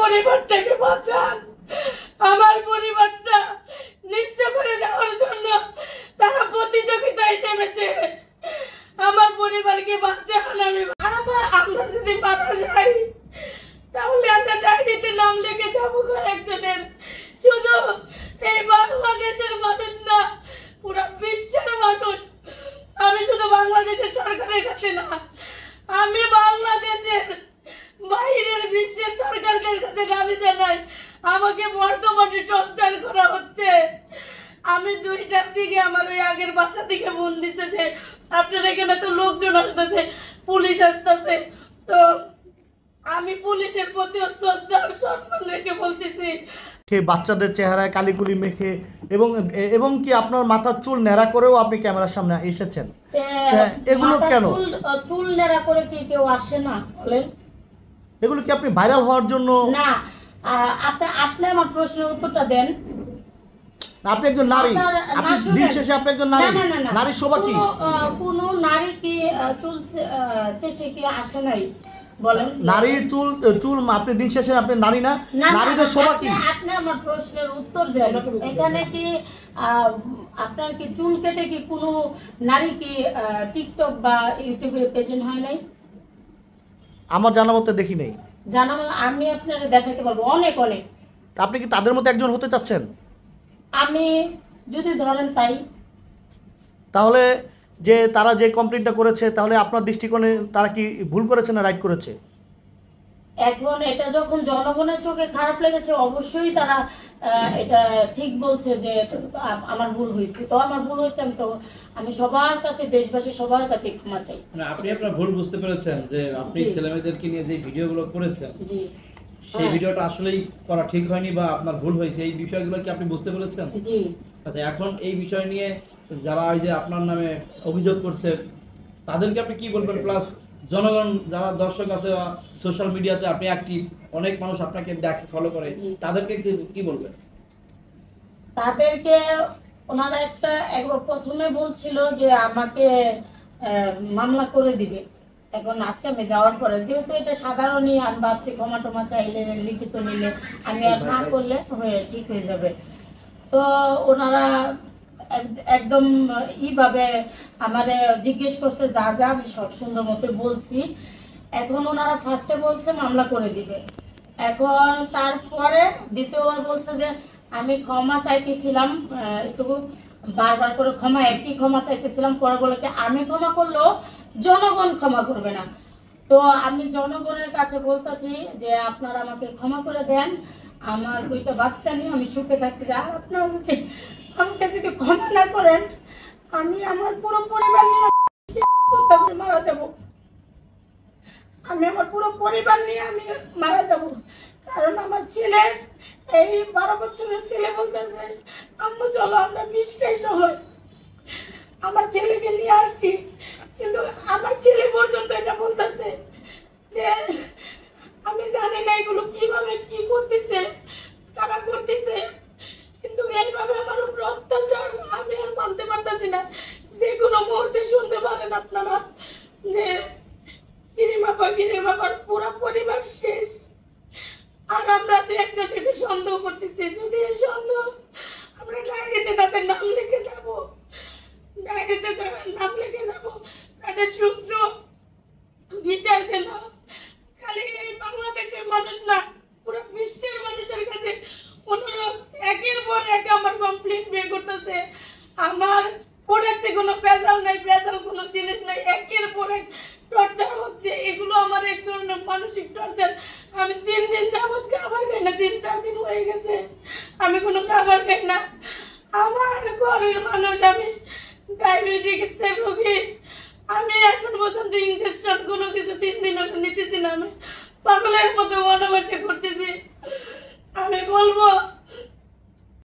পরিবারটাকে বাঁচান। আমার পরিবারটা নিঃস্ব করে দেওয়ার জন্য তারা প্রতিযোগিতায় নেমেছে। আমার পরিবারকে বাঁচান। আমরা যদি মারা যাই তাহলে আমরা ডায়েরিতে নাম লিখে যাবো কয়েকজনের। শুধু এই বাংলাদেশের মানুষ না, পুরো বিশ্বের মানুষ। আমি শুধু বাংলাদেশের সরকারের কাছে না, আমি বাংলাদেশের বাইরের বিশ্বের সরকারদের কাছে দাবি জানাই, আমাকে বর্তমানে টর্চার করা হচ্ছে। আমি 2টার দিকে আমার ওই আগের বাসা থেকে ফোন দিতে যে আপনার এখানে তো লোকজন আসতেছে, পুলিশ আসতেছে। তো আমি পুলিশের প্রতি শ্রদ্ধা আর সম্মান রেখে বলতেছি, বাচ্চাদের চেহারায় কালিকুলি মেখে এবং কি আপনার মাথার চুল ন্যাড়া করেও আপনি ক্যামেরার সামনে এসেছেন, এগুলো কেন? চুল ন্যাড়া করে কি কেউ আসে না বলেন? এগুলো কি আপনি ভাইরাল হওয়ার জন্য? না, আপনি আমার প্রশ্নের উত্তরটা দেন। আপনি একজন নারী, আপনি দিন শেষে আপনি একজন নারী, নারী শোভা কি? কোন নারী কি চুল চেষে কি আসে নাই বলেন? নারী চুল আপনি দিন শেষে আপনি নারী না, নারীদের শোভা কি? আপনি আমার প্রশ্নের উত্তর দেন। এখানে কি আপনার কি চুল কেটে কি কোনো নারী কি টিকটক বা ইউটিউবে প্রেজেন্ট হয় নাই? আমার জানা মতে দেখি নাই। জানা আমি আপনারা দেখাতে পারবো অনেক অনেক। আপনি কি তাদের মধ্যে একজন হতে চাচ্ছেন? আমি যদি ধরেন তাই, তাহলে যে তারা যে কমপ্লেইনটা করেছে, তাহলে আপনার দৃষ্টিকোণে তারা কি ভুল করেছে না রাইট করেছে? এখন এটা যখন জনগণের চোখে খারাপ লেগেছে, অবশ্যই তারা এটা ঠিক বলছে যে আমার ভুল হয়েছে। তো আমার ভুল হয়েছে, আমি সবার কাছে, দেশবাসী সবার কাছে ক্ষমা চাই। আপনি আপনার ভুল বুঝতে পেরেছেন যে আপনি ছেলেমেয়েদেরকে নিয়ে যে ভিডিওগুলো করেছেন, জি, সেই ভিডিওটা আসলেই করা ঠিক হয়নি বা আপনার ভুল হয়েছে, এই বিষয়গুলো কি আপনি বুঝতে পেরেছেন? জি। আচ্ছা, এখন এই বিষয় নিয়ে যারা এই যে আপনার নামে অভিযোগ করছে তাদেরকে আপনি কি বলবেন? প্লাস জনগণ যারা দর্শক আছে বা সোশ্যাল মিডিয়াতে আপনি অ্যাক্টিভ, অনেক মানুষ আপনাকে দেখে, ফলো করে, তাদেরকে কি বলবেন? তাদেরকে ওনারা একবার প্রথমে বলছিল যে আমাকে মামলা করে দিবে। এখন আজকে আমি যাওয়ার পরে, যেহেতু এটা সাধারণই, আমি ভাবছি ক্ষমা টমা চাইলে, লিখিত নিলে, আমি আর না করলে ঠিক হয়ে যাবে। তো ওনারা একদম এইভাবে আমারে জিজ্ঞেস করছে, যা যা আমি সব সুন্দর মতো বলছি। এখন ওনারা ফার্স্টে বলছে মামলা করে দিবে। এখন তারপরে দ্বিতীয়বার বলছে যে আমি ক্ষমা চাইতেছিলাম, একটু বারবার করে একই ক্ষমা চাইতেছিলাম। পরে বলে কি আমি ক্ষমা করলেও জনগণ ক্ষমা করবে না। তো আমি জনগণের কাছে বলতেছি যে আপনারা আমাকে ক্ষমা করে দেন, আমার 2টা বাচ্চা নিয়ে আমি সুখে থাকতে চাই। আর আপনারা যদি আমাকে যদি ক্ষমা না করেন, আমি আমার পুরো পরিবার নিয়ে হত্যা করে মারা যাব। আমি আমার পুরো পরিবার নিয়ে আমি মারা যাব। কারণ আমার ছেলে, এই 12 বছরের ছেলে বলতেছে আম্মু চলো আমরা বিষ খাই সবাই। আমার ছেলেকে নিয়ে আসছি, কিন্তু আমার ছেলে পর্যন্ত এটা বলতেছে যে আমি জানি না এগুলো কিভাবে কি করতেছে, কারা করতেছে, কিন্তু এইভাবে আমার উপর অত্যাচার আমি আর মানতে পারতেছি না। যে কোনো মুহূর্তে শুনতে পারেন আপনারা যে বাবার পুরো পরিবার শেষ। আর আমরা তো একজনকে সন্দেহ করতেছি, যদি এই সন্দেহ আমরা ডায়েরিতে তাদের নাম লিখে যাব, ডায়েরিতে নাম লিখে যাব, তাদের সুস্থ বিচার যেন খালি এই বাংলাদেশের মানুষ না, পুরো বিশ্বের মানুষের কাছে অনুরোধ। একের পর এক আমার কমপ্লেইন বের করতেছে, আমার প্রোডাক্টে কোনো ভেজাল নাই, ভেজাল কোনো জিনিস নাই, একের পর এক টর্চার হচ্ছে। এগুলো আমার এক ধরনের মানসিক টর্চার। আমি 3 দিন যাবত খাবার খাই না, 3-4 দিন হয়ে গেছে আমি কোনো খাবার খাই না। আমার ঘরের মানুষ, আমি ডায়াবেটিসের রোগী, আমি এখন পর্যন্ত ইনজেকশন কোনো কিছু 3 দিন নিতেছি না। আমি পাগলের মতো বনবাসে করতেছি। আমি বলবো